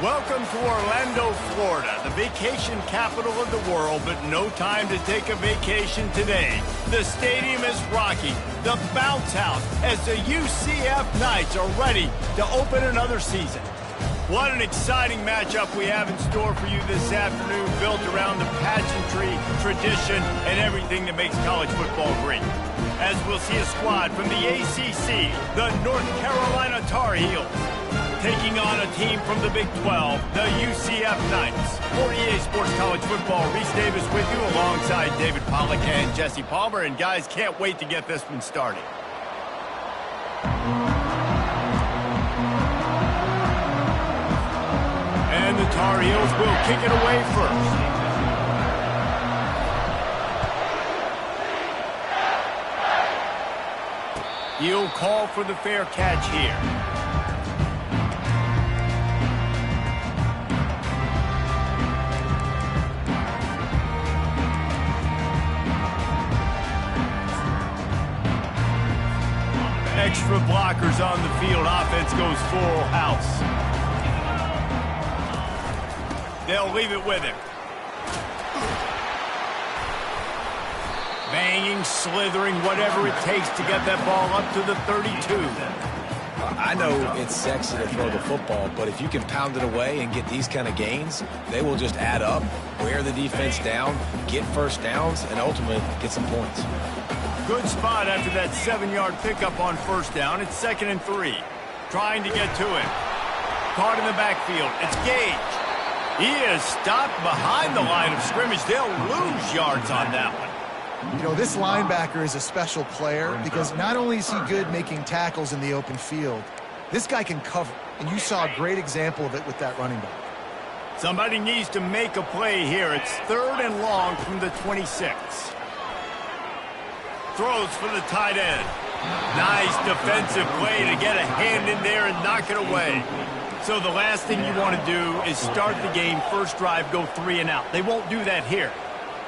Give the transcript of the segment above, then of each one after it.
Welcome to Orlando, Florida, the vacation capital of the world, but no time to take a vacation today. The stadium is rocking, the bounce house, as the UCF Knights are ready to open another season. What an exciting matchup we have in store for you this afternoon, built around the pageantry, tradition, and everything that makes college football great. As we'll see a squad from the ACC, the North Carolina Tar Heels, taking on a team from the Big 12, the UCF Knights. For EA Sports College Football, Reese Davis with you alongside David Pollack and Jesse Palmer. And guys, can't wait to get this one started. And the Tar Heels will kick it away first. He'll call for the fair catch here. Extra blockers on the field. Offense goes full house. They'll leave it with him. Banging, slithering, whatever it takes to get that ball up to the 32. I know it's sexy to throw the football, but if you can pound it away and get these kind of gains, they will just add up, wear the defense down, get first downs, and ultimately get some points. Good spot after that 7-yard pickup on first down. It's 2nd and 3. Trying to get to him. Caught in the backfield. It's Gage. He is stopped behind the line of scrimmage. They'll lose yards on that one. You know, this linebacker is a special player because not only is he good making tackles in the open field, this guy can cover. And you saw a great example of it with that running back. Somebody needs to make a play here. It's 3rd and long from the 26. Throws for the tight end. Nice defensive play to get a hand in there and knock it away. So the last thing you want to do is start the game, first drive, go 3 and out. They won't do that here.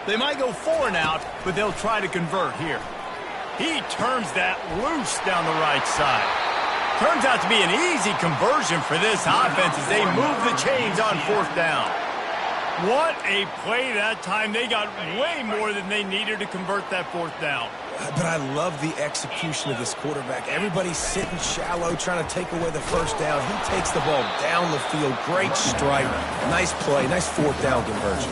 They might go 4 and out, but they'll try to convert here. He turns that loose down the right side. Turns out to be an easy conversion for this offense as they move the chains on 4th down. What a play that time. They got way more than they needed to convert that 4th down. But I love the execution of this quarterback. Everybody's sitting shallow, trying to take away the first down. He takes the ball down the field. Great strike. Nice play. Nice 4th down conversion.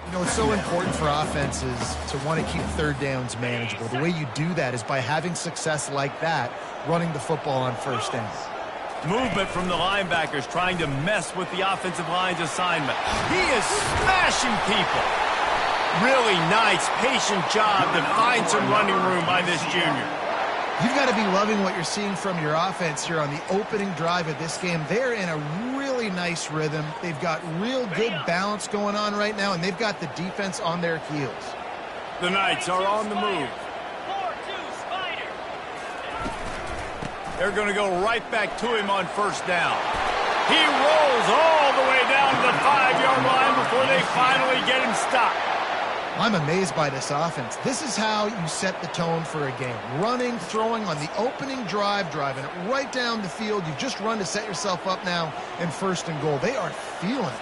You know, it's so important for offenses to want to keep 3rd downs manageable. The way you do that is by having success like that, running the football on 1st down. Movement from the linebackers trying to mess with the offensive line's assignment. He is smashing people. Really nice, patient job to find some running room by this junior. You've got to be loving what you're seeing from your offense here on the opening drive of this game. They're in a really nice rhythm. They've got real good balance going on right now, and they've got the defense on their heels. The Knights are on the move. They're going to go right back to him on 1st down. He rolls all the way down to the 5-yard line before they finally get him stopped. I'm amazed by this offense. This is how you set the tone for a game. Running, throwing on the opening drive, driving it right down the field. You've just run to set yourself up now in 1st and goal. They are feeling it.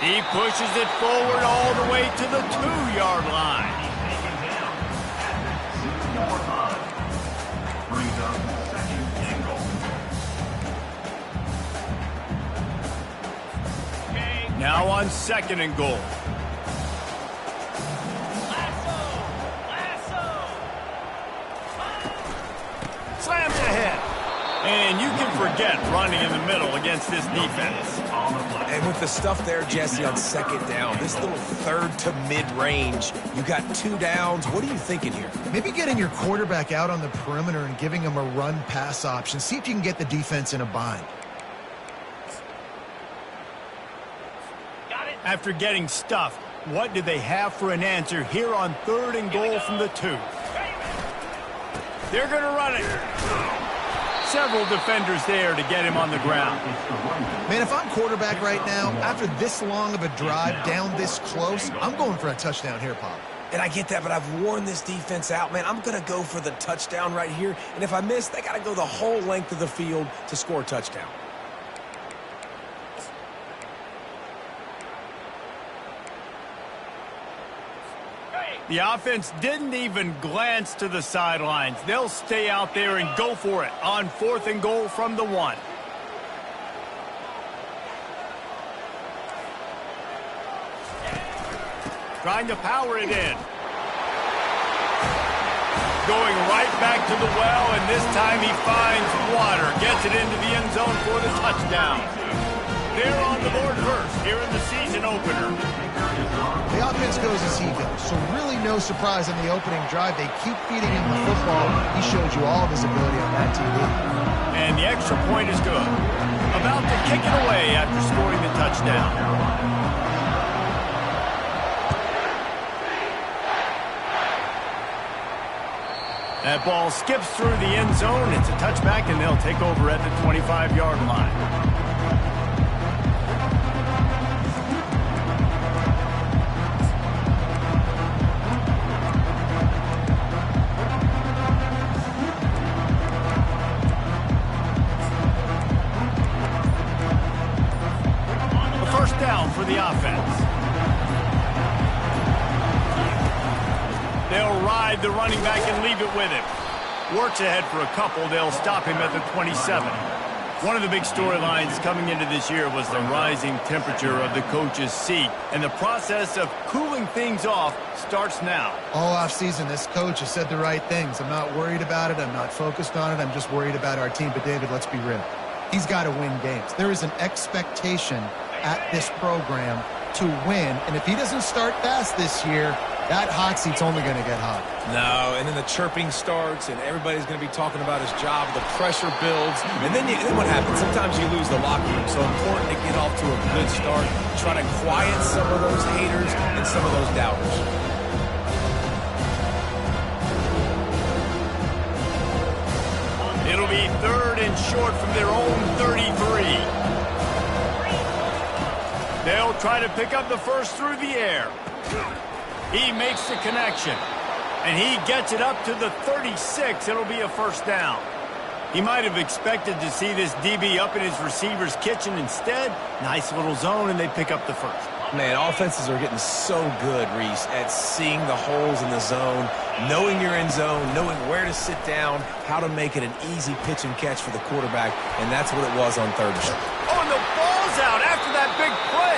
He pushes it forward all the way to the 2-yard line. Now on 2nd and goal. Slams ahead. And you can forget running in the middle against this defense. And with the stuff there, Jesse, on second down, this little third to mid-range, you got 2 downs. What are you thinking here? Maybe getting your quarterback out on the perimeter and giving him a run-pass option. See if you can get the defense in a bind. After getting stuffed, what do they have for an answer here on 3rd and goal from the 2? They're going to run it. Several defenders there to get him on the ground. Man, if I'm quarterback right now, after this long of a drive down this close, I'm going for a touchdown here, Pop. And I get that, but I've worn this defense out, man. I'm going to go for the touchdown right here. And if I miss, they got to go the whole length of the field to score a touchdown. The offense didn't even glance to the sidelines. They'll stay out there and go for it on 4th and goal from the 1. Trying to power it in. Going right back to the well, and this time he finds water. Gets it into the end zone for the touchdown. They're on the board first here in the season opener. The offense goes as he goes, so really no surprise on the opening drive. They keep feeding him the football. He showed you all of his ability on that TV. And the extra point is good. About to kick it away after scoring the touchdown. That ball skips through the end zone. It's a touchback, and they'll take over at the 25-yard line. For the offense. They'll ride the running back and leave it with him. Works ahead for a couple. They'll stop him at the 27. One of the big storylines coming into this year was the rising temperature of the coach's seat, and the process of cooling things off starts now. All offseason, this coach has said the right things. I'm not worried about it. I'm not focused on it. I'm just worried about our team. But, David, let's be real. He's got to win games. There is an expectation at this program to win, and if he doesn't start fast this year, that hot seat's only going to get hot. No, and then the chirping starts, and everybody's going to be talking about his job. The pressure builds, and then what happens? Sometimes you lose the locker room, so important to get off to a good start. Try to quiet some of those haters and some of those doubters. It'll be 3rd and short from their own 33. They'll try to pick up the first through the air. He makes the connection, and he gets it up to the 36. It'll be a first down. He might have expected to see this DB up in his receiver's kitchen. Instead, nice little zone, and they pick up the first. Man, offenses are getting so good, Reese, at seeing the holes in the zone, knowing you're in zone, knowing where to sit down, how to make it an easy pitch and catch for the quarterback, and that's what it was on 3rd and short. Oh, and the ball's out after that big play.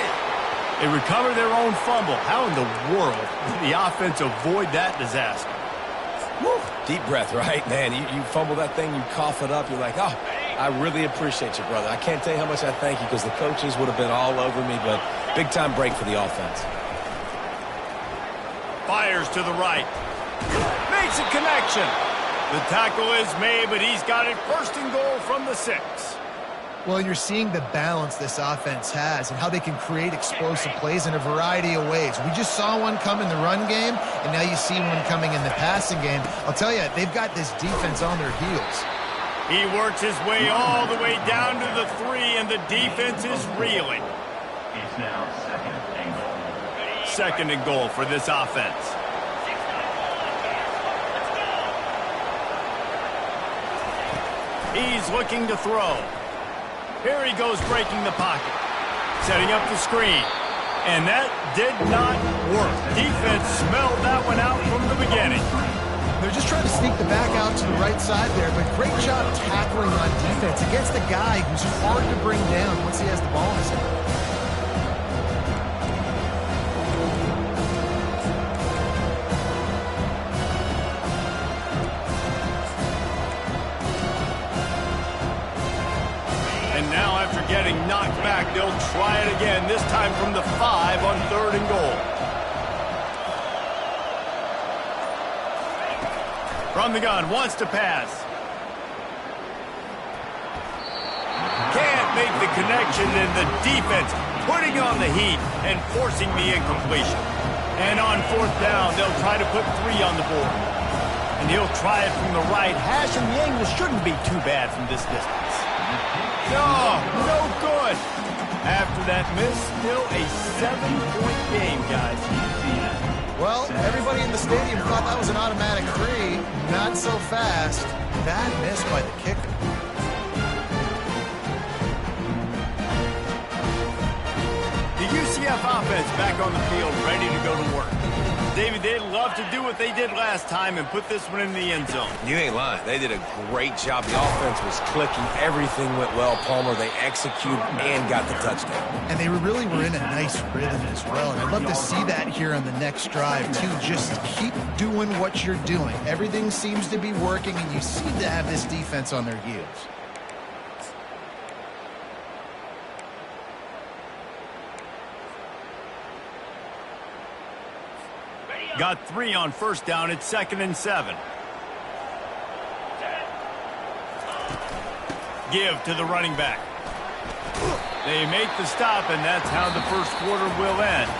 They recover their own fumble. How in the world did the offense avoid that disaster? Woo. Deep breath, right? Man, you fumble that thing, you cough it up, you're like, oh, I really appreciate you, brother. I can't tell you how much I thank you because the coaches would have been all over me, but big-time break for the offense. Fires to the right. Makes a connection. The tackle is made, but he's got it 1st and goal from the 6. Well, you're seeing the balance this offense has and how they can create explosive plays in a variety of ways. We just saw one come in the run game, and now you see one coming in the passing game. I'll tell you, they've got this defense on their heels. He works his way all the way down to the 3, and the defense is reeling. It's now 2nd and goal. 2nd and goal for this offense. He's looking to throw. Here he goes breaking the pocket. Setting up the screen. And that did not work. Defense smelled that one out from the beginning. They're just trying to sneak the back out to the right side there, but great job tackling on defense against the guy who's hard to bring down once he has the ball in his hand. Getting knocked back They'll try it again, this time from the 5 on 3rd and goal. From the gun, wants to pass. Can't make the connection, and the defense putting on the heat and forcing the incompletion. And on 4th down, they'll try to put 3 on the board. And he'll try it from the right hash, and the angle shouldn't be too bad from this distance. No good. After that miss, still a 7-point game, guys. Well, everybody in the stadium thought that was an automatic 3. Not so fast. Bad miss by the kicker. The UCF offense back on the field, ready to go to work. David, they'd love to do what they did last time and put this one in the end zone. You ain't lying. They did a great job. The offense was clicking. Everything went well, Palmer. They executed and got the touchdown. And they really were in a nice rhythm as well. And I'd love to see that here on the next drive, too. Just keep doing what you're doing. Everything seems to be working, and you seem to have this defense on their heels. Got 3 on 1st down. It's 2nd and 7. Give to the running back. They make the stop, and that's how the first quarter will end.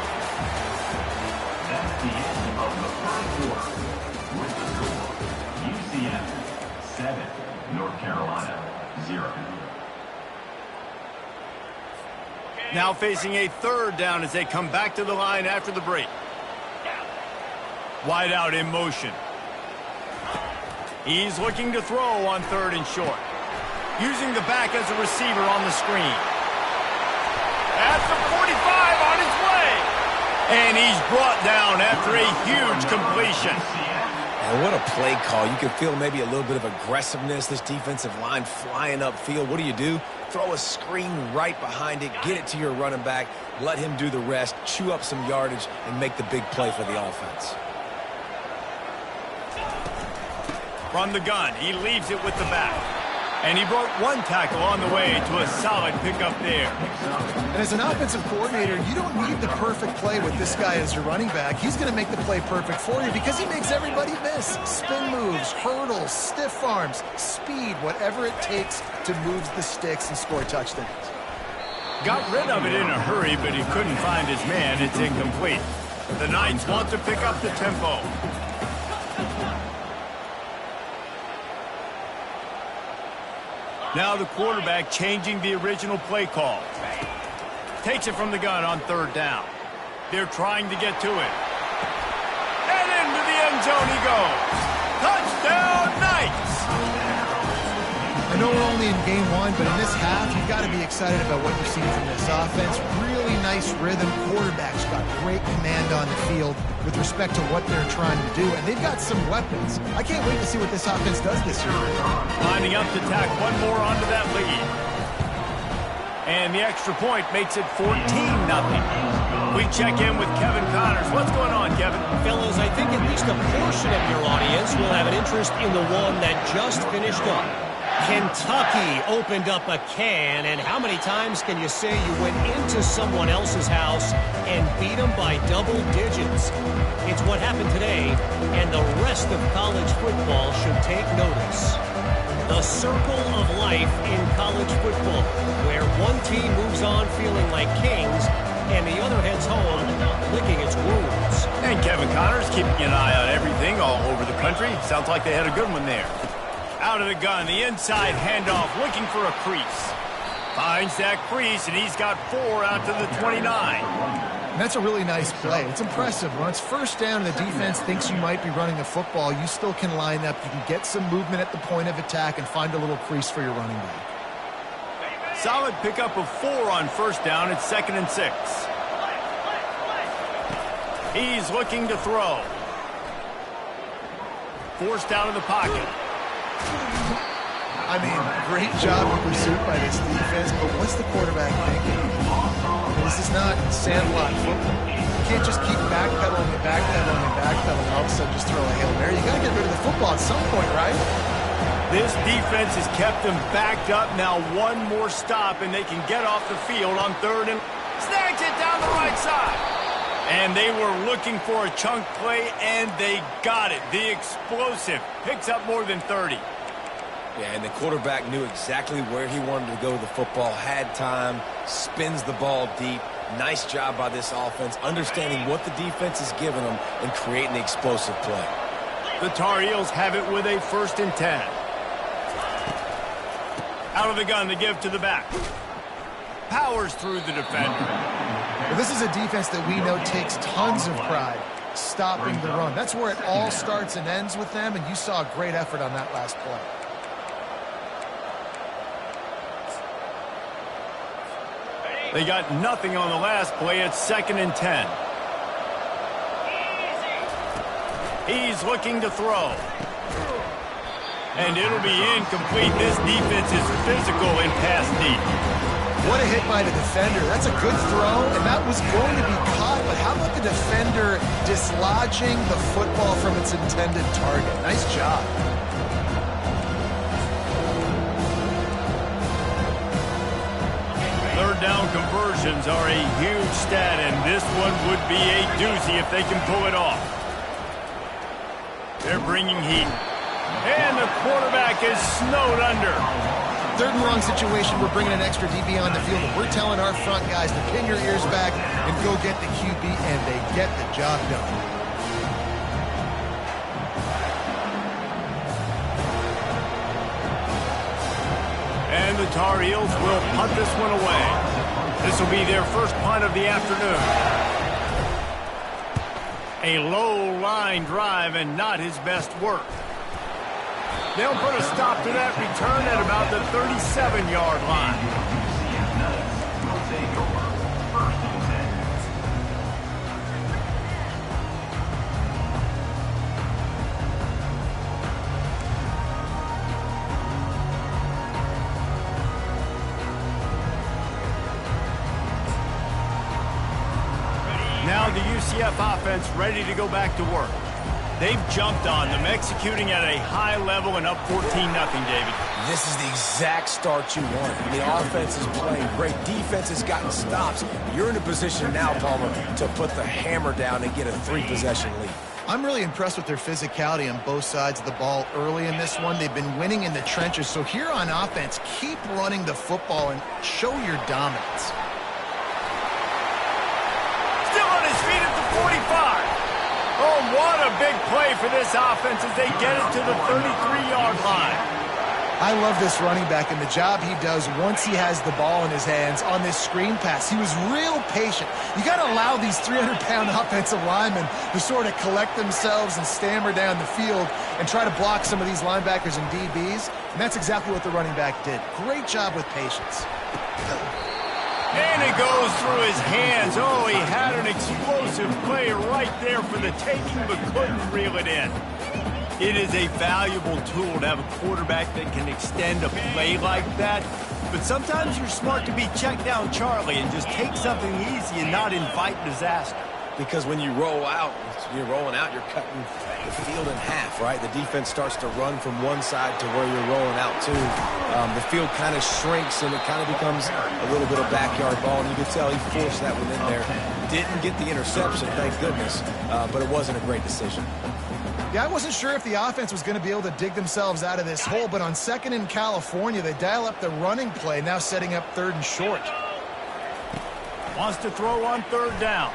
That's the end of the first quarter. With the score, UCF 7, North Carolina 0. Now facing a 3rd down as they come back to the line after the break. Wide out in motion. He's looking to throw on 3rd and short. Using the back as a receiver on the screen. At the 45 on his way. And he's brought down after a huge completion. And what a play call. You can feel maybe a little bit of aggressiveness. This defensive line flying upfield. What do? Throw a screen right behind it. Get it to your running back. Let him do the rest. Chew up some yardage and make the big play for the offense. From the gun, he leaves it with the back. And he broke 1 tackle on the way to a solid pickup there. And as an offensive coordinator, you don't need the perfect play with this guy as your running back. He's going to make the play perfect for you because he makes everybody miss. Spin moves, hurdles, stiff arms, speed, whatever it takes to move the sticks and score touchdowns. Got rid of it in a hurry, but he couldn't find his man. It's incomplete. The Knights want to pick up the tempo. Now the quarterback changing the original play call. Takes it from the gun on 3rd down. They're trying to get to it. And into the end zone he goes. Touchdown, Knights! I know we're only in game 1, but in this half, you've got to be excited about what you've seen from this offense. Really nice rhythm. Quarterback's got great command on the field with respect to what they're trying to do, and they've got some weapons. I can't wait to see what this offense does this year. Lining up to tack one more onto that lead. And the extra point makes it 14-0. We check in with Kevin Connors. What's going on, Kevin? Fellas, I think at least a portion of your audience will have an interest in the one that just finished up. Kentucky opened up a can, and how many times can you say you went into someone else's house and beat them by double digits? It's what happened today, and the rest of college football should take notice. The circle of life in college football, where one team moves on feeling like kings, and the other heads home licking its wounds. And Kevin Connors keeping an eye on everything all over the country. Sounds like they had a good one there. Out of the gun, the inside handoff, looking for a crease. Finds that crease, and he's got 4 out to the 29. And that's a really nice play. It's impressive. When it's 1st down and the defense thinks you might be running the football, you still can line up. You can get some movement at the point of attack and find a little crease for your running back. Solid pickup of 4 on 1st down. It's 2nd and 6. He's looking to throw. Forced out of the pocket. I mean, great job in pursuit by this defense, but what's the quarterback thinking? This is not sandlot football. You can't just keep backpedaling and backpedaling and backpedaling and all of a sudden just throw a Hail Mary. You got to get rid of the football at some point, right? This defense has kept them backed up. Now one more stop, and they can get off the field on third and... Snags it down the right side. And they were looking for a chunk play, and they got it. The explosive picks up more than 30. Yeah, and the quarterback knew exactly where he wanted to go with the football, had time, spins the ball deep. Nice job by this offense, understanding what the defense is giving them and creating the explosive play. The Tar Heels have it with a 1st and 10. Out of the gun to give to the back. Powers through the defender. Well, this is a defense that we know takes tons of pride stopping the run. That's where it all starts and ends with them, and you saw a great effort on that last play. They got nothing on the last play. It's 2nd and 10. He's looking to throw. And it'll be incomplete. This defense is physical in pass deep. What a hit by the defender. That's a good throw, and that was going to be caught. But how about the defender dislodging the football from its intended target? Nice job. Third down conversions are a huge stat, and this one would be a doozy if they can pull it off. They're bringing heat. And the quarterback is snowed under. 3rd and long situation, we're bringing an extra DB on the field, and we're telling our front guys to pin your ears back and go get the QB, and they get the job done. And the Tar Heels will punt this one away. This will be their first punt of the afternoon. A low line drive and not his best work. They'll put a stop to that return at about the 37-yard line. Will take over 1st and 10. Now the UCF offense ready to go back to work. They've jumped on them, executing at a high level and up 14-0, David. This is the exact start you want. The offense is playing great. Defense has gotten stops. You're in a position now, Palmer, to put the hammer down and get a 3-possession lead. I'm really impressed with their physicality on both sides of the ball early in this one. They've been winning in the trenches. So here on offense, keep running the football and show your dominance. Still on his feet at the 45. Oh, what a big play for this offense as they get it to the 33-yard line. I love this running back and the job he does once he has the ball in his hands on this screen pass. He was real patient. You got to allow these 300-pound offensive linemen to sort of collect themselves and stammer down the field and try to block some of these linebackers and DBs, and that's exactly what the running back did. Great job with patience. And it goes through his hands. Oh, he had an explosive play right there for the taking, but couldn't reel it in. It is a valuable tool to have a quarterback that can extend a play like that. But sometimes you're smart to be check down Charlie and just take something easy and not invite disaster. Because when you roll out, you're rolling out, you're cutting the field in half, right? The defense starts to run from one side to where you're rolling out to. The field kind of shrinks and it kind of becomes a little bit of backyard ball. And you can tell he forced that one in there. Didn't get the interception, thank goodness, but it wasn't a great decision. Yeah, I wasn't sure if the offense was going to be able to dig themselves out of this hole, but on 2nd in California, they dial up the running play, now setting up 3rd and short. Wants to throw on 3rd down.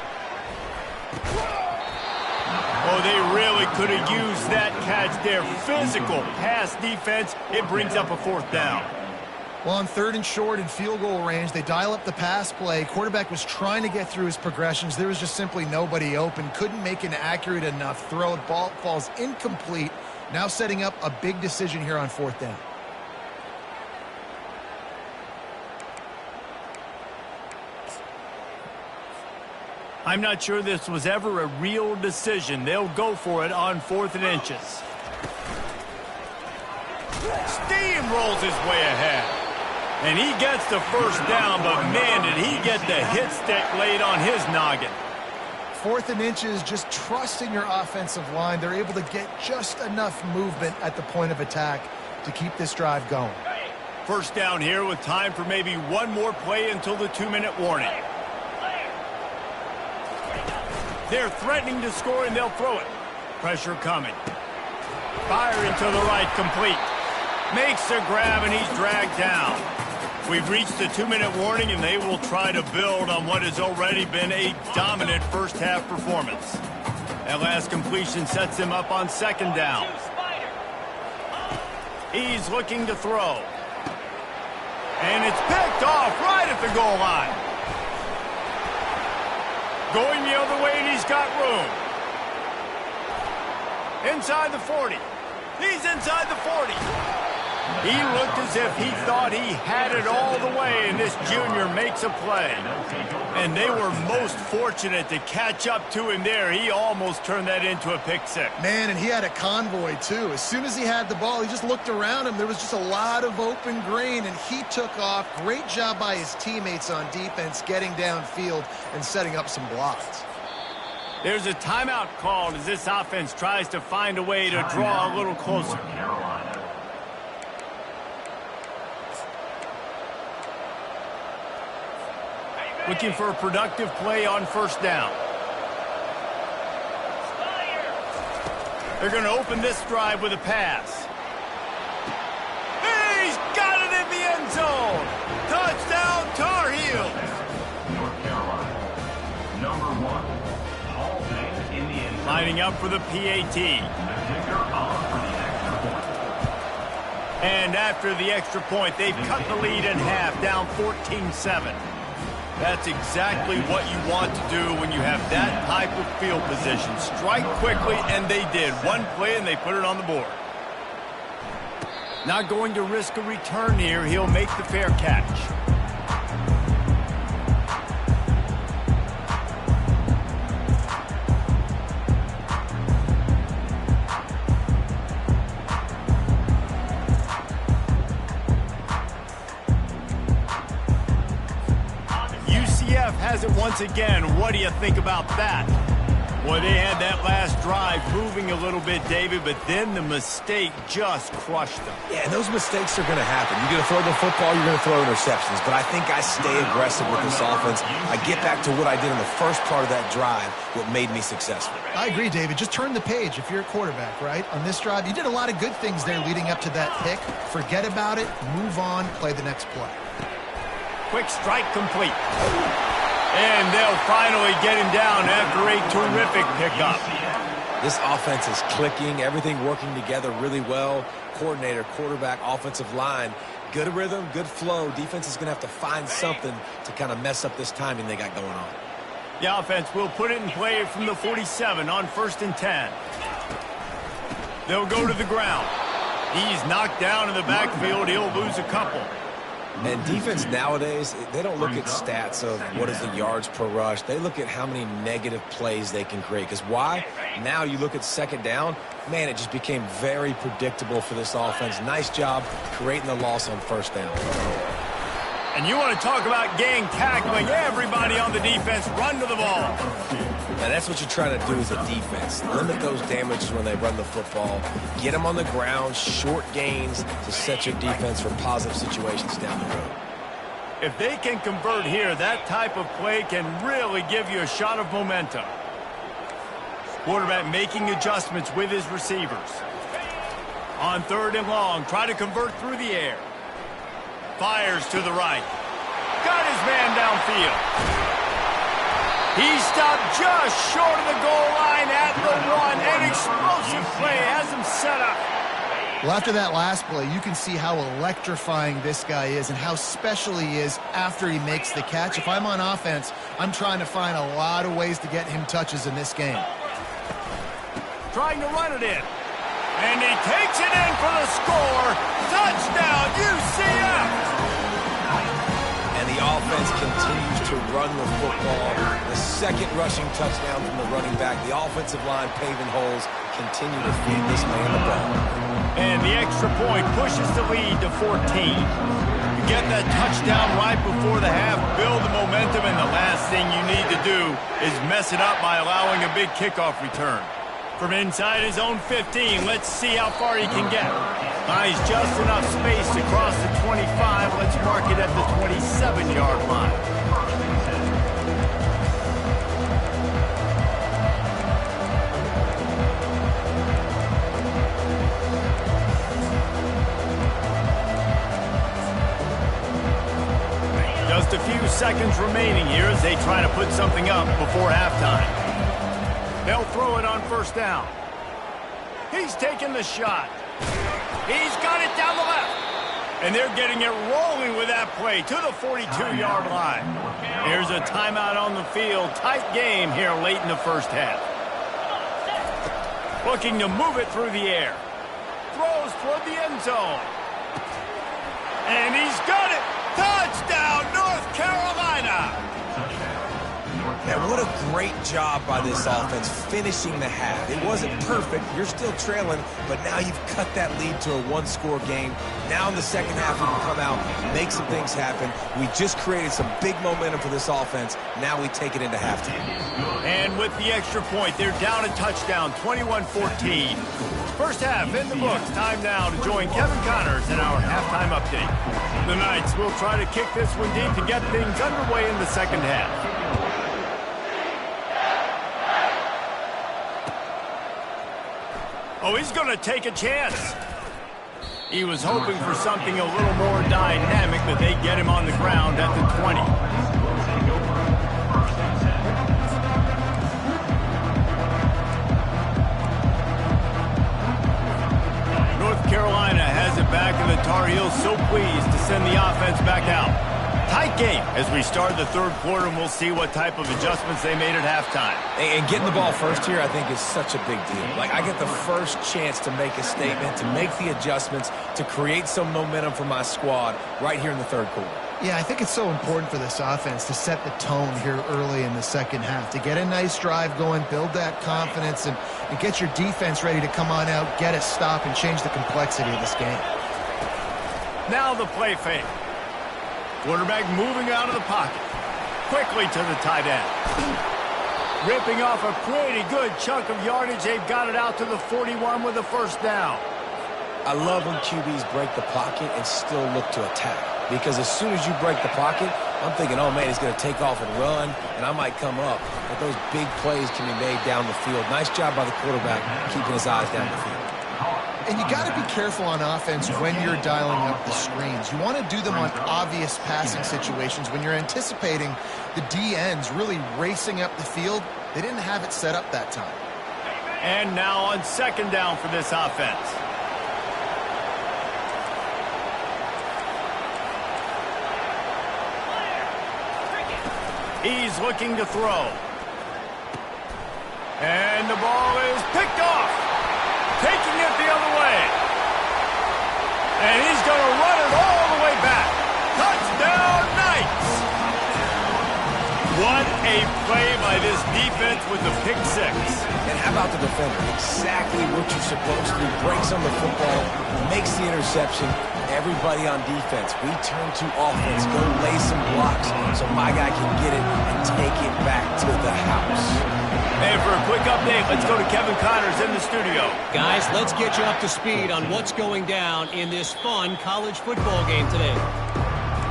Oh, they really could have used that catch there. Physical pass defense. It brings up a 4th down. Well, on 3rd and short and field goal range, they dial up the pass play. Quarterback was trying to get through his progressions. There was just simply nobody open. Couldn't make an accurate enough throw. The ball falls incomplete. Now setting up a big decision here on 4th down. I'm not sure this was ever a real decision. They'll go for it on 4th and inches. Steamrolls his way ahead. And he gets the 1st down, but man, did he get the hit stick laid on his noggin. 4th and inches, just trusting your offensive line. They're able to get just enough movement at the point of attack to keep this drive going. First down here with time for maybe one more play until the 2-minute warning. They're threatening to score, and they'll throw it. Pressure coming. Firing to the right, complete. Makes the grab, and he's dragged down. We've reached the 2-minute warning, and they will try to build on what has already been a dominant first-half performance. That last completion sets him up on second down. He's looking to throw. And it's picked off right at the goal line. Going the other way, and he's got room. Inside the 40. He's inside the 40. He looked as if he thought he had it all the way, and this junior makes a play. And they were most fortunate to catch up to him there. He almost turned that into a pick six. Man, and he had a convoy, too. As soon as he had the ball, he just looked around him. There was just a lot of open green, and he took off. Great job by his teammates on defense getting downfield and setting up some blocks. There's a timeout called as this offense tries to find a way to draw a little closer. Looking for a productive play on first down. They're going to open this drive with a pass. He's got it in the end zone. Touchdown, Tar Heels. North Carolina. Number 1. Hall Bank in the end zone. Lining up for the PAT. The kicker on for the extra point. And after the extra point, they've cut the lead in half, down 14-7. That's exactly what you want to do when you have that type of field position. Strike quickly, and they did. One play, and they put it on the board. Not going to risk a return here. He'll make the fair catch. Has it once again. What do you think about that? Boy, they had that last drive moving a little bit, David, but then the mistake just crushed them. Yeah, and those mistakes are going to happen. You're going to throw the football, you're going to throw interceptions. But I think I stay aggressive with this offense. I get back to what I did in the first part of that drive, what made me successful. I agree, David. Just turn the page if you're a quarterback, right? On this drive, you did a lot of good things there leading up to that pick. Forget about it, move on, play the next play. Quick strike complete. And they'll finally get him down after a terrific pickup. This offense is clicking, everything working together really well. Coordinator, quarterback, offensive line, good rhythm, good flow. Defense is going to have to find something to kind of mess up this timing they got going on. The offense will put it in play from the 47 on 1st and 10. They'll go to the ground. He's knocked down in the backfield. He'll lose a couple. And defense nowadays, they don't look at stats of what is the yards per rush. They look at how many negative plays they can create. Because why? Now you look at second down, man, it just became very predictable for this offense. Nice job creating the loss on first down. And you want to talk about gang tackling. Everybody on the defense run to the ball. And that's what you're trying to do as a defense. Limit those damages when they run the football. Get them on the ground, short gains to set your defense for positive situations down the road. If they can convert here, that type of play can really give you a shot of momentum. Quarterback making adjustments with his receivers. On 3rd and long, try to convert through the air. Fires to the right. Got his man downfield. He stopped just short of the goal line at the 1. An explosive play has him set up. Well, after that last play, you can see how electrifying this guy is and how special he is after he makes the catch. If I'm on offense, I'm trying to find a lot of ways to get him touches in this game. Trying to run it in. And he takes it in for the score. Touchdown, UCF! And the offense continues to run the football. The second rushing touchdown from the running back. The offensive line paving holes. Continue to feed this man the ball. And the extra point pushes the lead to 14. You get that touchdown right before the half, build the momentum, and the last thing you need to do is mess it up by allowing a big kickoff return. From inside his own 15, let's see how far he can get. Buys just enough space to cross the 25. Let's mark it at the 27-yard line. Just a few seconds remaining here as they try to put something up before halftime. They'll throw it on first down. He's taking the shot. He's got it down the left. And they're getting it rolling with that play to the 42-yard line. Here's a timeout on the field. Tight game here late in the first half. Looking to move it through the air. Throws toward the end zone. And he's got it. Touchdown, North Carolina. Man, what a great job by this offense finishing the half. It wasn't perfect. You're still trailing, but now you've cut that lead to a one-score game. Now in the second half, we can come out, make some things happen. We just created some big momentum for this offense. Now we take it into halftime. And with the extra point, they're down a touchdown, 21-14. First half in the books. Time now to join Kevin Connors in our halftime update. The Knights will try to kick this one deep to get things underway in the second half. Oh, he's going to take a chance. He was hoping for something a little more dynamic, but they get him on the ground at the 20. North Carolina has it back, and the Tar Heels so pleased to send the offense back out. Tight game as we start the third quarter, and we'll see what type of adjustments they made at halftime. And getting the ball first here, I think, is such a big deal. Like, I get the first chance to make a statement, to make the adjustments, to create some momentum for my squad right here in the third quarter. Yeah, I think it's so important for this offense to set the tone here early in the second half, to get a nice drive going, build that confidence, and get your defense ready to come on out, get a stop, and change the complexity of this game. Now the play fake. Quarterback moving out of the pocket. Quickly to the tight end. Ripping off a pretty good chunk of yardage. They've got it out to the 41 with a first down. I love when QBs break the pocket and still look to attack. Because as soon as you break the pocket, I'm thinking, oh, man, he's going to take off and run, and I might come up. But those big plays can be made down the field. Nice job by the quarterback keeping his eyes down the field. And you got to be careful on offense when you're dialing up the screens. You want to do them on obvious passing situations. When you're anticipating the D-ends really racing up the field, they didn't have it set up that time. And now on second down for this offense. He's looking to throw. And the ball is picked off. Taking it the other way. And he's going to run it all the way back. Touchdown, Knights! What a play by this defense with the pick six. And how about the defender? Exactly what you're supposed to do. Breaks on the football, makes the interception. Everybody on defense, we turn to offense. Go lay some blocks so my guy can get it and take it back to the house. And for a quick update, let's go to Kevin Connors in the studio. Guys, let's get you up to speed on what's going down in this fun college football game today.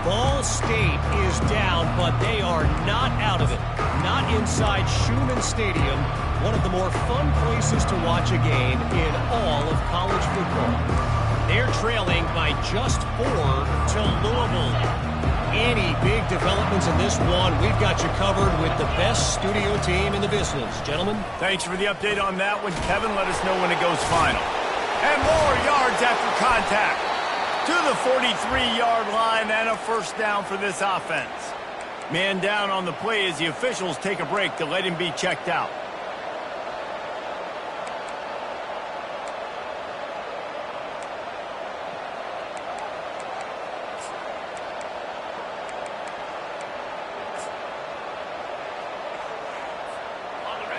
Ball State is down, but they are not out of it. Not inside Schumann Stadium, one of the more fun places to watch a game in all of college football. They're trailing by just 4 to Louisville. Any big developments in this one, we've got you covered with the best studio team in the business. Gentlemen. Thanks for the update on that one, Kevin. Let us know when it goes final. And more yards after contact. To the 43-yard line and a first down for this offense. Man down on the play as the officials take a break to let him be checked out.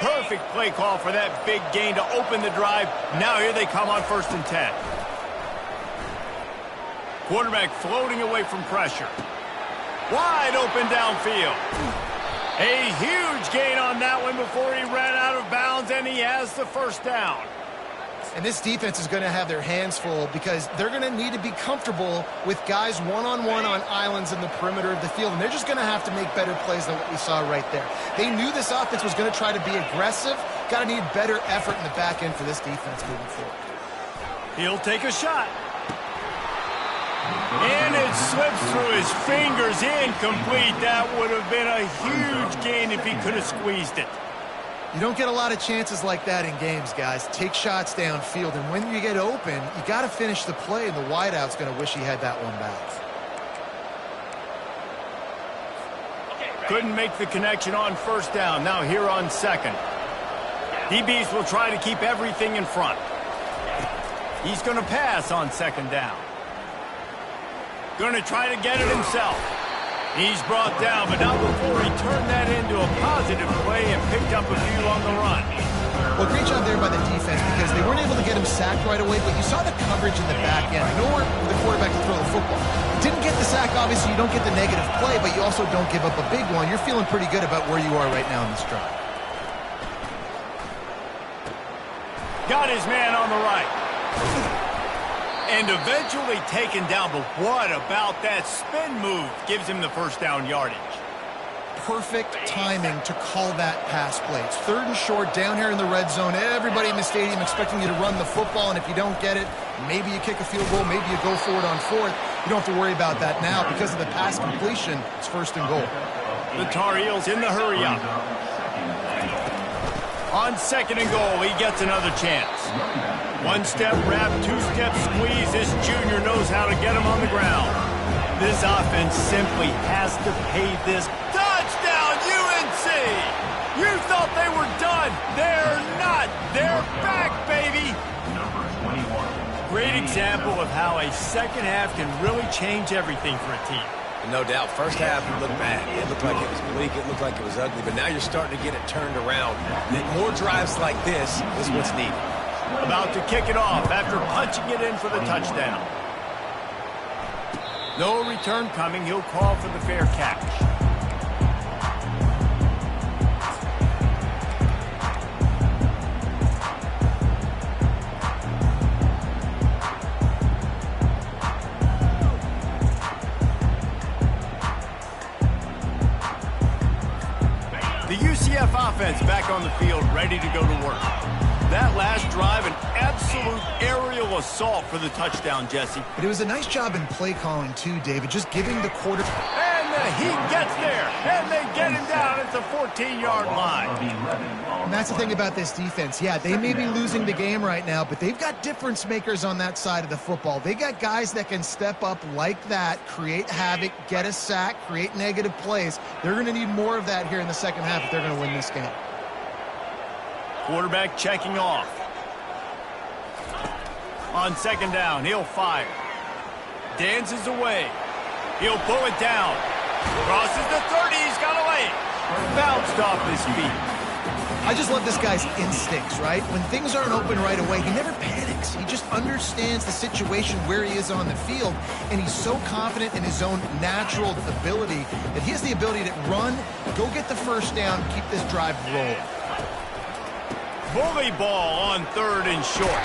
Perfect play call for that big gain to open the drive. Now here they come on 1st and 10. Quarterback floating away from pressure. Wide open downfield. A huge gain on that one before he ran out of bounds. downs, and he has the first down. And this defense is going to have their hands full because they're going to need to be comfortable with guys one-on-one on islands in the perimeter of the field, and they're just going to have to make better plays than what we saw right there. They knew this offense was going to try to be aggressive. Got to need better effort in the back end for this defense moving forward. He'll take a shot. And it slips through his fingers, incomplete. That would have been a huge gain if he could have squeezed it. You don't get a lot of chances like that in games, guys. Take shots downfield, and when you get open, you got to finish the play, and the wideout's going to wish he had that one back. Couldn't make the connection on first down. Now here on second. DBs will try to keep everything in front. He's going to pass on second down. Going to try to get it himself. He's brought down, but not before he turned that into a positive play and picked up a few on the run. Well, great job there by the defense because they weren't able to get him sacked right away, but you saw the coverage in the back end. Nowhere for the quarterback to throw the football. Didn't get the sack, obviously. You don't get the negative play, but you also don't give up a big one. You're feeling pretty good about where you are right now in this drive. Got his man on the right. And eventually taken down, but what about that spin move? Gives him the first down yardage. Perfect timing to call that pass play. It's third and short down here in the red zone. Everybody in the stadium expecting you to run the football, and if you don't get it, maybe you kick a field goal, maybe you go for it on fourth. You don't have to worry about that now. Because of the pass completion, it's first and goal. The Tar Heels in the hurry up. On second and goal, he gets another chance. One-step wrap, two-step squeeze. This junior knows how to get him on the ground. This offense simply has to pay this. Touchdown, UNC! You thought they were done. They're not. They're back, baby. Great example of how a second half can really change everything for a team. No doubt. First half, it looked bad. It looked like it was bleak. It looked like it was ugly. But now you're starting to get it turned around. And more drives like this is what's needed. About to kick it off after punching it in for the touchdown. No return coming. He'll call for the fair catch. The UCF offense back on the field, ready to go to work. That last drive, an absolute aerial assault for the touchdown, Jesse. But it was a nice job in play calling, too, David, just giving the quarter. And the heat gets there, and they get him down at the 14-yard line. And that's the thing about this defense. Yeah, they may be losing the game right now, but they've got difference makers on that side of the football. They got guys that can step up like that, create havoc, get a sack, create negative plays. They're going to need more of that here in the second half if they're going to win this game. Quarterback checking off. On second down, he'll fire. Dances away. He'll pull it down. Crosses the 30. He's got away. Bounced off his feet. I just love this guy's instincts, right? When things aren't open right away, he never panics. He just understands the situation where he is on the field, and he's so confident in his own natural ability that he has the ability to run, go get the first down, keep this drive rolling. Bully ball on third and short.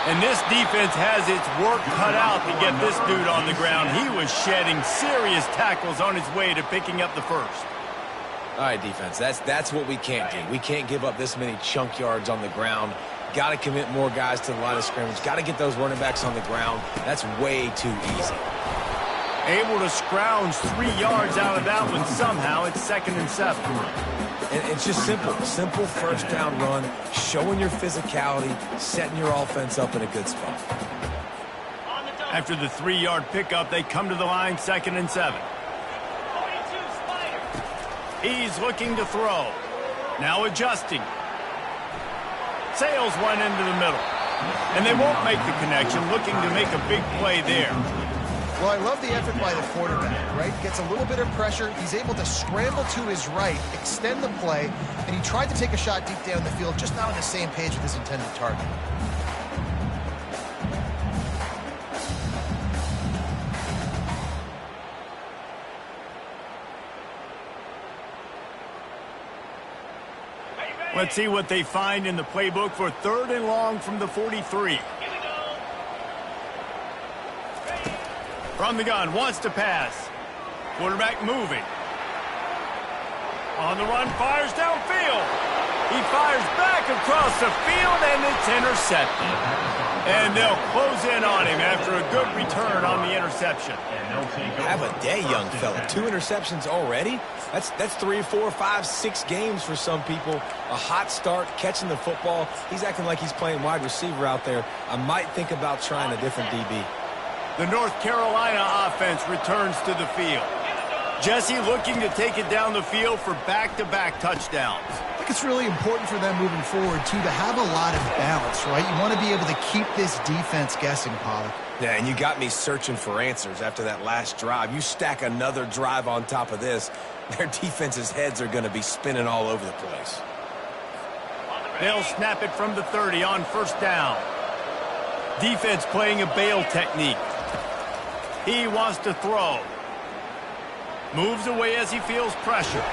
And this defense has its work cut out to get this dude on the ground. He was shedding serious tackles on his way to picking up the first. All right, defense, that's what we can't do. We can't give up this many chunk yards on the ground. Got to commit more guys to the line of scrimmage. Got to get those running backs on the ground. That's way too easy. Able to scrounge 3 yards out of that one somehow. It's 2nd and 7. And it's just simple first down run, showing your physicality, setting your offense up in a good spot. After the 3-yard pickup, they come to the line, 2nd and 7. He's looking to throw. Now adjusting. Sails one into the middle. And they won't make the connection, looking to make a big play there. Well, I love the effort by the quarterback, right? Gets a little bit of pressure. He's able to scramble to his right, extend the play, and he tried to take a shot deep down the field, just not on the same page with his intended target. Let's see what they find in the playbook for 3rd and long from the 43. From the gun, wants to pass. Quarterback moving. On the run, fires downfield. He fires back across the field, and it's intercepted. And they'll close in on him after a good return on the interception. Have a day, young fella. 2 interceptions already? That's 3, 4, 5, 6 games for some people. A hot start, catching the football. He's acting like he's playing wide receiver out there. I might think about trying a different DB. The North Carolina offense returns to the field. Jesse looking to take it down the field for back-to-back touchdowns. I think it's really important for them moving forward, too, to have a lot of balance, right? You want to be able to keep this defense guessing, Pollard. Yeah, and you got me searching for answers after that last drive. You stack another drive on top of this, their defense's heads are going to be spinning all over the place. They'll snap it from the 30 on 1st down. Defense playing a bail technique. He wants to throw. Moves away as he feels pressure.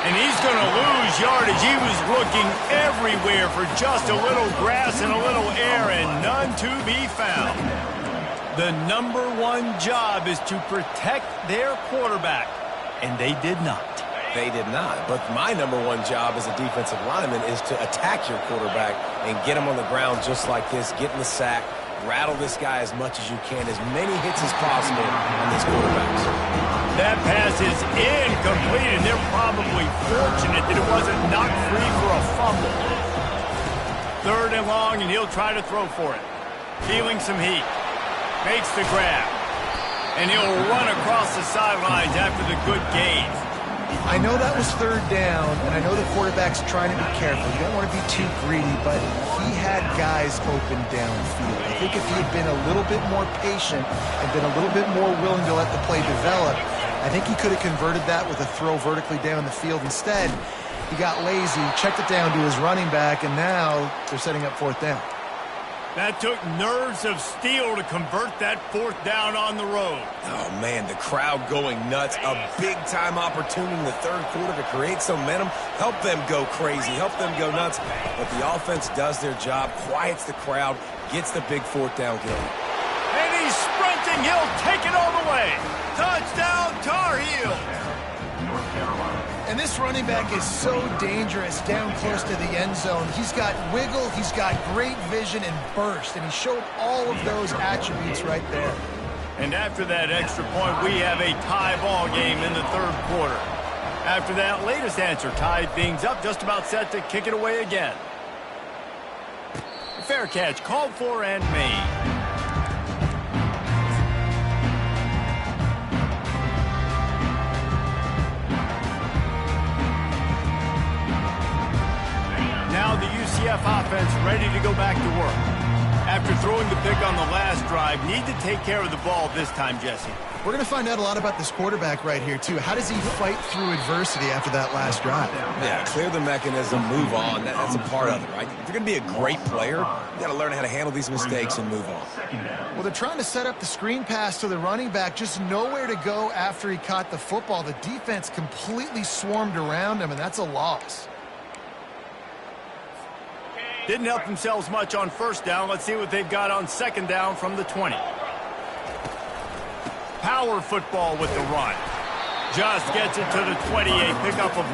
And he's going to lose yardage. He was looking everywhere for just a little grass and a little air, and none to be found. The #1 job is to protect their quarterback, and they did not. They did not. But my #1 job as a defensive lineman is to attack your quarterback and get him on the ground just like this, get in the sack, rattle this guy as much as you can, as many hits as possible on these quarterbacks. That pass is incomplete, and they're probably fortunate that it wasn't knocked free for a fumble. 3rd and long, and he'll try to throw for it. Feeling some heat. Makes the grab. And he'll run across the sidelines after the good gain. I know that was 3rd down, and I know the quarterback's trying to be careful. You don't want to be too greedy, but he had guys open downfield. I think if he had been a little bit more patient and been a little bit more willing to let the play develop, I think he could have converted that with a throw vertically down the field. Instead, he got lazy, checked it down to his running back, and now they're setting up 4th down. That took nerves of steel to convert that 4th down on the road. Oh, man, the crowd going nuts. A big-time opportunity in the 3rd quarter to create some momentum. Help them go crazy. Help them go nuts. But the offense does their job, quiets the crowd, gets the big 4th down kill. And he's sprinting. He'll take it all the way. Touchdown, Tar Heels. North Carolina. And this running back is so dangerous down close to the end zone. He's got wiggle, he's got great vision and burst, and he showed all of those attributes right there. And after that extra point, we have a tie ball game in the 3rd quarter. After that latest answer tied things up, just about set to kick it away again. Fair catch called for and made. Now the UCF offense ready to go back to work. After throwing the pick on the last drive, need to take care of the ball this time, Jesse. We're going to find out a lot about this quarterback right here, too. How does he fight through adversity after that last drive? Yeah, clear the mechanism, move on. That's a part of it, right? If you're going to be a great player, you got to learn how to handle these mistakes and move on. Well, they're trying to set up the screen pass to the running back, just nowhere to go after he caught the football. The defense completely swarmed around him, and that's a loss. Didn't help themselves much on 1st down. Let's see what they've got on 2nd down from the 20. Power football with the run. Just gets it to the 28, pickup of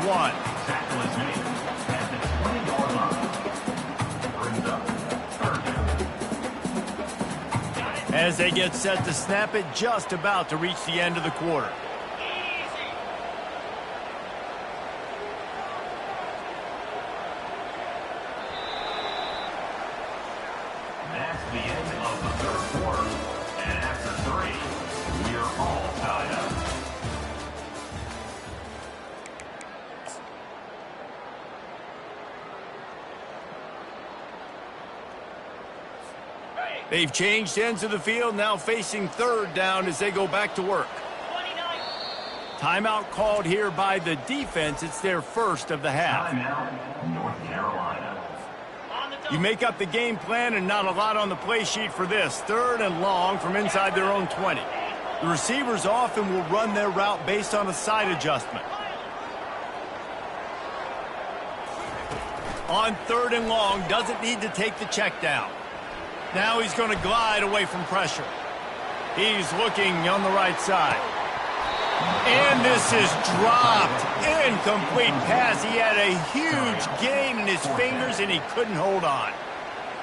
1. As they get set to snap it, just about to reach the end of the quarter. That's the end of the 3rd quarter. And after 3, we're all tied up. They've changed ends of the field, now facing 3rd down as they go back to work. Timeout called here by the defense. It's their 1st of the half. Timeout, North Carolina. You make up the game plan and not a lot on the play sheet for this. 3rd and long from inside their own 20. The receivers often will run their route based on a side adjustment. On 3rd and long, doesn't need to take the check down. Now he's going to glide away from pressure. He's looking on the right side. And this is dropped. Incomplete pass. He had a huge gain in his fingers, and he couldn't hold on.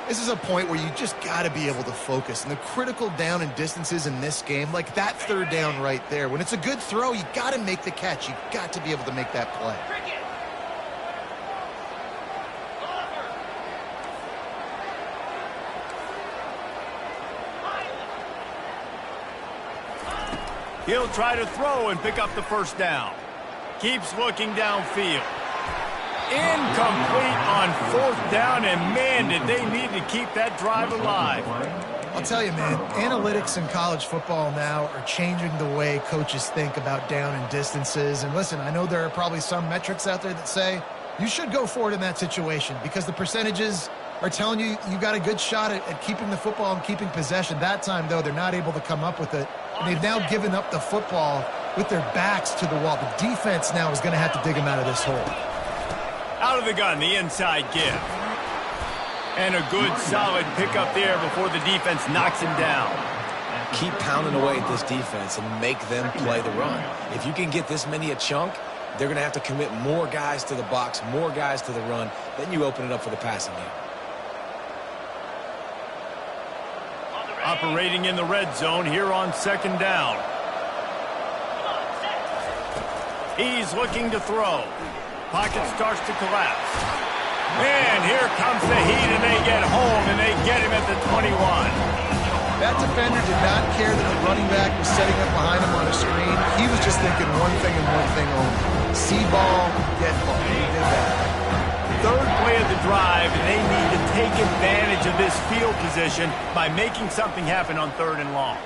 This is a point where you just got to be able to focus. And the critical down and distances in this game, like that 3rd down right there, when it's a good throw, you got to make the catch. You got to be able to make that play. He'll try to throw and pick up the 1st down. Keeps looking downfield. Incomplete on 4th down, and man, did they need to keep that drive alive. I'll tell you, man, analytics in college football now are changing the way coaches think about down and distances. And listen, I know there are probably some metrics out there that say you should go for it in that situation because the percentages are telling you you got a good shot at keeping the football and keeping possession. That time, though, they're not able to come up with it. And they've now given up the football with their backs to the wall. The defense now is going to have to dig them out of this hole. Out of the gun, the inside give. And a good, solid pickup there before the defense knocks him down. Keep pounding away at this defense and make them play the run. If you can get this many a chunk, they're going to have to commit more guys to the box, more guys to the run. Then you open it up for the passing game. Operating in the red zone here on 2nd down. He's looking to throw. Pocket starts to collapse. And here comes the heat, and they get home, and they get him at the 21. That defender did not care that the running back was setting up behind him on a screen. He was just thinking one thing and one thing only. See ball, get ball. He did that. 3rd play of the drive, and they need to take advantage of this field position by making something happen on 3rd and long.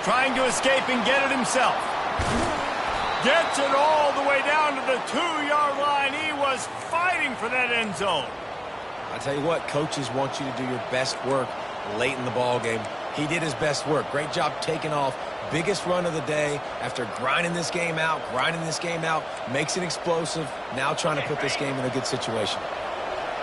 Trying to escape and get it himself. Gets it all the way down to the 2-yard line. He was fighting for that end zone. I tell you what, coaches want you to do your best work late in the ball game. He did his best work. Great job taking off. Biggest run of the day after grinding this game out, makes it explosive. Now trying to put this game in a good situation.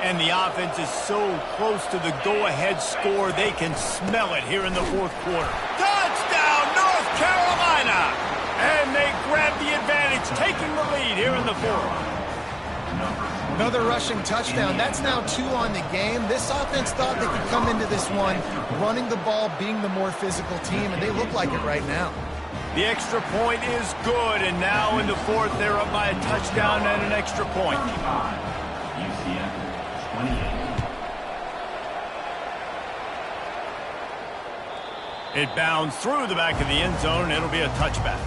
And the offense is so close to the go-ahead score, they can smell it here in the 4th quarter. Touchdown, North Carolina! And they grab the advantage, taking the lead here in the 4th. Another rushing touchdown. That's now 2 on the game. This offense thought they could come into this one running the ball, being the more physical team, and they look like it right now. The extra point is good, and now in the 4th, they're up by a touchdown and an extra point. UCF 28. It bounds through the back of the end zone, and it'll be a touchback.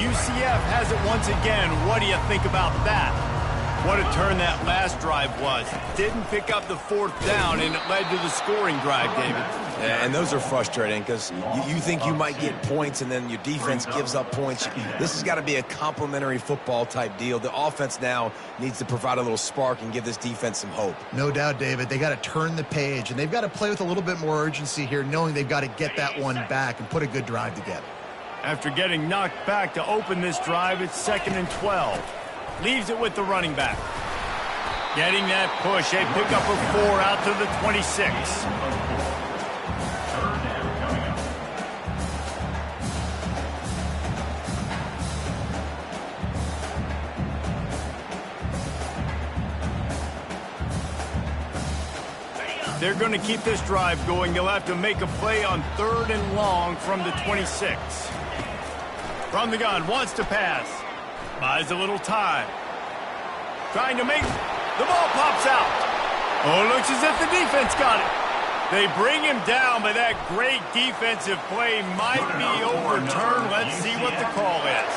UCF has it once again. What do you think about that? What a turn that last drive was. Didn't pick up the 4th down, and it led to the scoring drive, David. Yeah, and those are frustrating because you think you might get points, and then your defense gives up points. This has got to be a complimentary football type deal. The offense now needs to provide a little spark and give this defense some hope. No doubt, David. They got to turn the page, and they've got to play with a little bit more urgency here, knowing they've got to get that one back and put a good drive together. After getting knocked back to open this drive, it's 2nd and 12. Leaves it with the running back. Getting that push, a pickup of 4 out to the 26. They're going to keep this drive going. They'll have to make a play on 3rd and long from the 26. From the gun, wants to pass. Buys a little time. Trying to make... The ball pops out. Oh, looks as if the defense got it. They bring him down, but that great defensive play might be overturned. Let's see what the call is.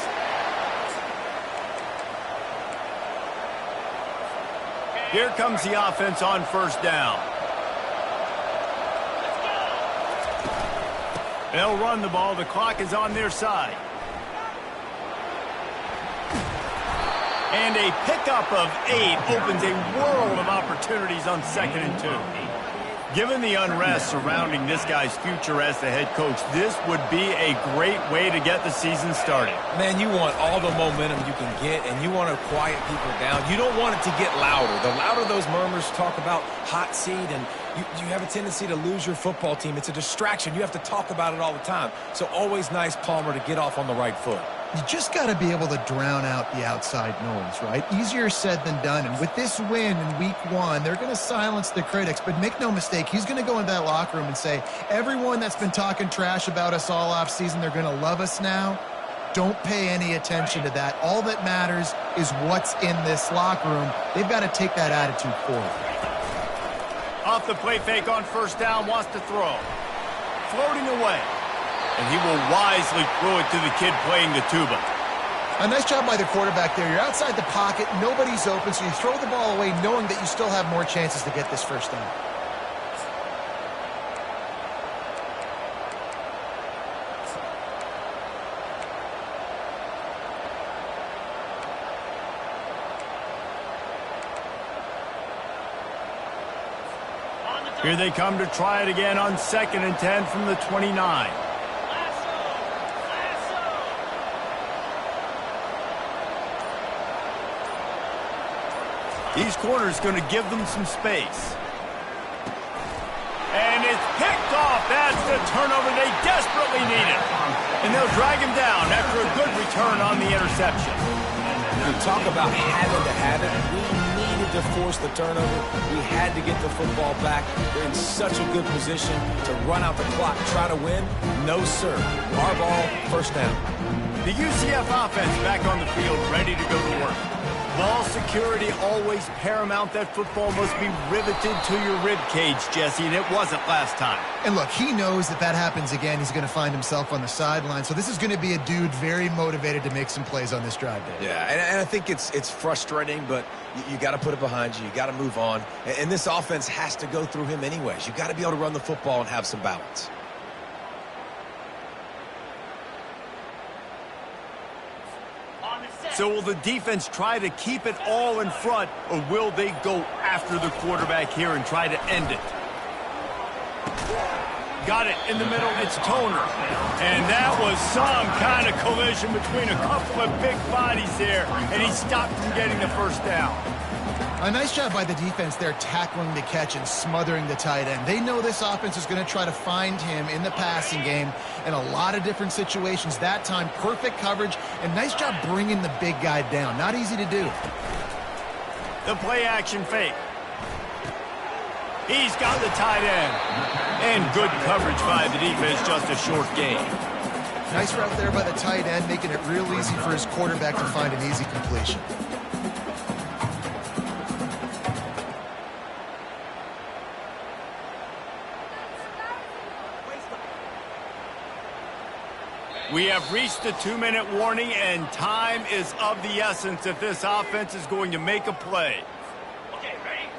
Here comes the offense on 1st down. They'll run the ball. The clock is on their side. And a pickup of 8 opens a world of opportunities on 2nd and 2. Given the unrest surrounding this guy's future as the head coach, this would be a great way to get the season started. Man, you want all the momentum you can get, and you want to quiet people down. You don't want it to get louder. The louder those murmurs talk about hot seat, and you have a tendency to lose your football team. It's a distraction. You have to talk about it all the time. So always nice, Palmer, to get off on the right foot. You just got to be able to drown out the outside noise, right? Easier said than done. And with this win in week 1, they're going to silence the critics. But make no mistake, he's going to go into that locker room and say, everyone that's been talking trash about us all offseason, they're going to love us now. Don't pay any attention to that. All that matters is what's in this locker room. They've got to take that attitude forward. Off the play fake on 1st down, wants to throw. Floating away. And he will wisely throw it to the kid playing the tuba. A nice job by the quarterback there. You're outside the pocket, nobody's open, so you throw the ball away knowing that you still have more chances to get this 1st down. Here they come to try it again on 2nd and 10 from the 29. These corners going to give them some space. And it's picked off. That's the turnover they desperately needed. And they'll drag him down after a good return on the interception. You talk about having to have it. We needed to force the turnover. We had to get the football back. They're in such a good position to run out the clock, try to win. No, sir. Our ball, 1st down. The UCF offense back on the field, ready to go to work. Ball security always paramount. That football must be riveted to your rib cage, Jesse, and it wasn't last time. And look, he knows that happens again, he's going to find himself on the sideline. So this is going to be a dude very motivated to make some plays on this drive day. Yeah, and I think it's frustrating, but you got to put it behind you. You got to move on. And this offense has to go through him anyways. You got to be able to run the football and have some balance. So will the defense try to keep it all in front, or will they go after the quarterback here and try to end it? Got it in the middle. It's Toner. And that was some kind of collision between a couple of big bodies there, and he stopped from getting the 1st down. A nice job by the defense there tackling the catch and smothering the tight end. They know this offense is going to try to find him in the passing game in a lot of different situations. That time, perfect coverage, and nice job bringing the big guy down. Not easy to do. The play action fake. He's got the tight end. And good coverage by the defense, just a short gain. Nice route there by the tight end, making it real easy for his quarterback to find an easy completion. We have reached the 2-minute warning, and time is of the essence if this offense is going to make a play.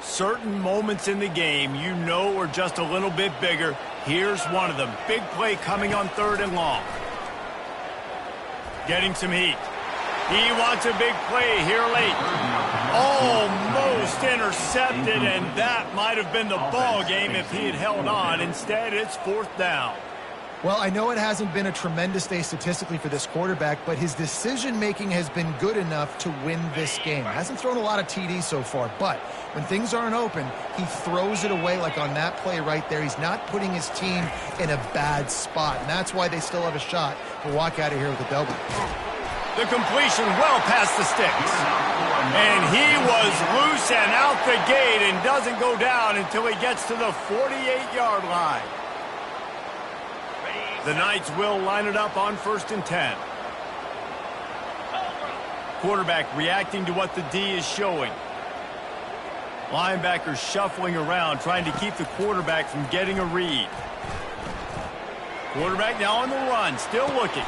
Certain moments in the game you know are just a little bit bigger. Here's one of them. Big play coming on 3rd and long. Getting some heat. He wants a big play here late. Almost intercepted, and that might have been the ball game if he had held on. Instead, it's 4th down. Well, I know it hasn't been a tremendous day statistically for this quarterback, but his decision-making has been good enough to win this game. Hasn't thrown a lot of TDs so far, but when things aren't open, he throws it away like on that play right there. He's not putting his team in a bad spot, and that's why they still have a shot to walk out of here with a W. The completion well past the sticks. And he was loose and out the gate and doesn't go down until he gets to the 48-yard line. The Knights will line it up on 1st and 10. Quarterback reacting to what the D is showing. Linebackers shuffling around, trying to keep the quarterback from getting a read. Quarterback now on the run, still looking.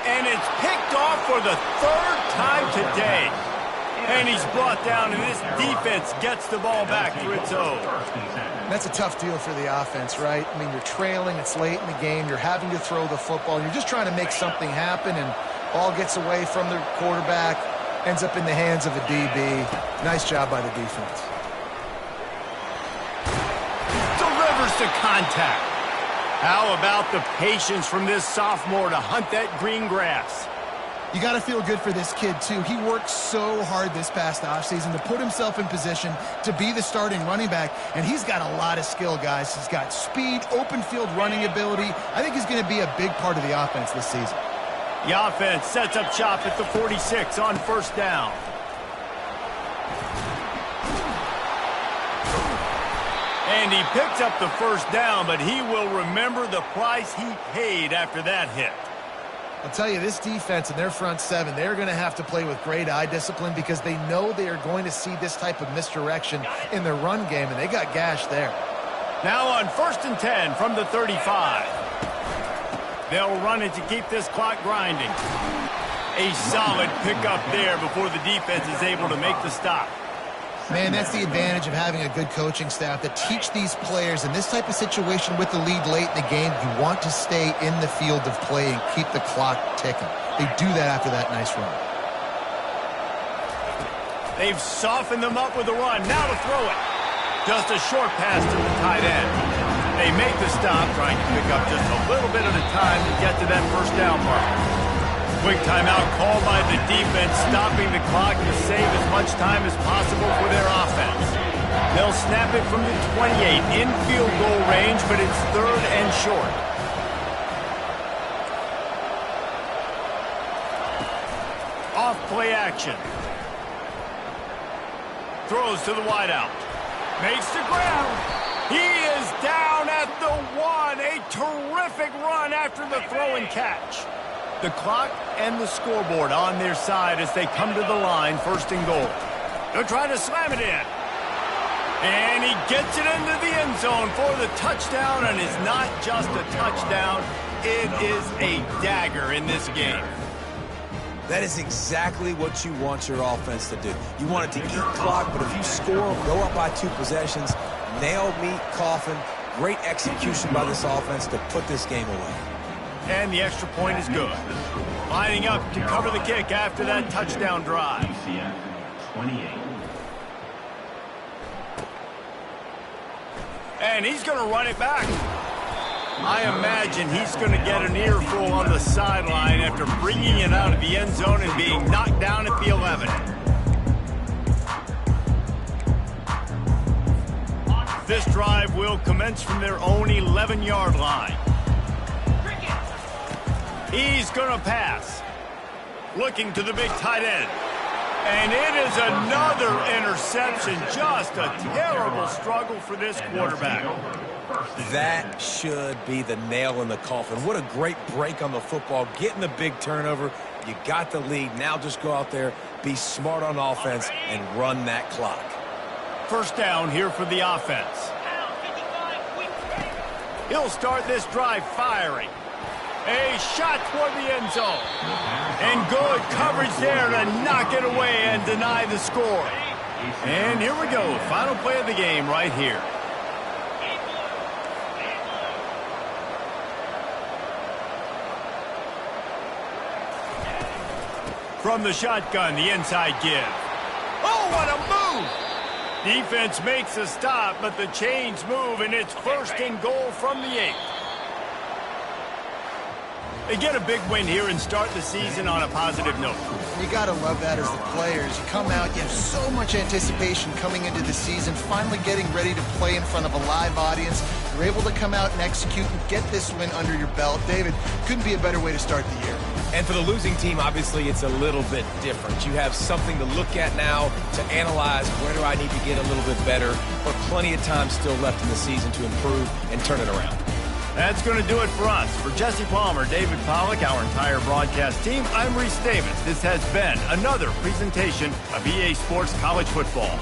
And it's picked off for the 3rd time today. And he's brought down, and this defense gets the ball back for its own. That's a tough deal for the offense, right? I mean, you're trailing, it's late in the game, you're having to throw the football, you're just trying to make something happen, and ball gets away from the quarterback. ends up in the hands of a DB. Nice job by the defense. Delivers to contact. How about the patience from this sophomore to hunt that green grass? You got to feel good for this kid, too. He worked so hard this past offseason to put himself in position to be the starting running back, and he's got a lot of skill, guys. He's got speed, open field running ability. I think he's going to be a big part of the offense this season. The offense sets up shop at the 46 on first down. And he picks up the first down, but he will remember the price he paid after that hit. I'll tell you, this defense and their front seven, they're going to have to play with great eye discipline because they know they are going to see this type of misdirection in their run game, and they got gashed there. Now on 1st and 10 from the 35. They'll run it to keep this clock grinding. A solid pickup there before the defense is able to make the stop. Man, that's the advantage of having a good coaching staff to teach these players in this type of situation with the lead late in the game. You want to stay in the field of play and keep the clock ticking. They do that after that nice run. They've softened them up with the run. Now to throw it. Just a short pass to the tight end. They make the stop, trying to pick up just a little bit at a time to get to that first down mark. Quick timeout called by the defense, stopping the clock to save as much time as possible for their offense. They'll snap it from the 28 in field goal range, but it's 3rd and short. Off play action. Throws to the wideout. Makes the ground. He is down at the 1. A terrific run after the throw and catch. The clock and the scoreboard on their side as they come to the line, 1st and goal. They're trying to slam it in. And he gets it into the end zone for the touchdown, and it's not just a touchdown, it is a dagger in this game. That is exactly what you want your offense to do. You want it to eat clock, but if you score, go up by 2 possessions, nail, meet, coffin, great execution by this offense to put this game away. And the extra point is good. Lining up to cover the kick after that touchdown drive. UCF 28. And he's going to run it back. I imagine he's going to get an earful on the sideline after bringing it out of the end zone and being knocked down at the 11. This drive will commence from their own 11-yard line. He's going to pass. Looking to the big tight end. And it is another interception. Just a terrible struggle for this quarterback. That should be the nail in the coffin. What a great break on the football. Getting the big turnover. You got the lead. Now just go out there, be smart on offense, and run that clock. First down here for the offense. He'll start this drive firing. A shot toward the end zone. And good coverage there to knock it away and deny the score. And here we go. Final play of the game right here. From the shotgun, the inside give. Oh, what a move! Defense makes a stop, but the chains move, and it's 1st and goal from the 8. They get a big win here and start the season on a positive note. You got to love that as the players. You come out, you have so much anticipation coming into the season, finally getting ready to play in front of a live audience. You're able to come out and execute and get this win under your belt. David, couldn't be a better way to start the year. And for the losing team, obviously, it's a little bit different. You have something to look at now to analyze where do I need to get a little bit better, but plenty of time still left in the season to improve and turn it around. That's going to do it for us. For Jesse Palmer, David Pollack, our entire broadcast team, I'm Reese Davis. This has been another presentation of EA Sports College Football.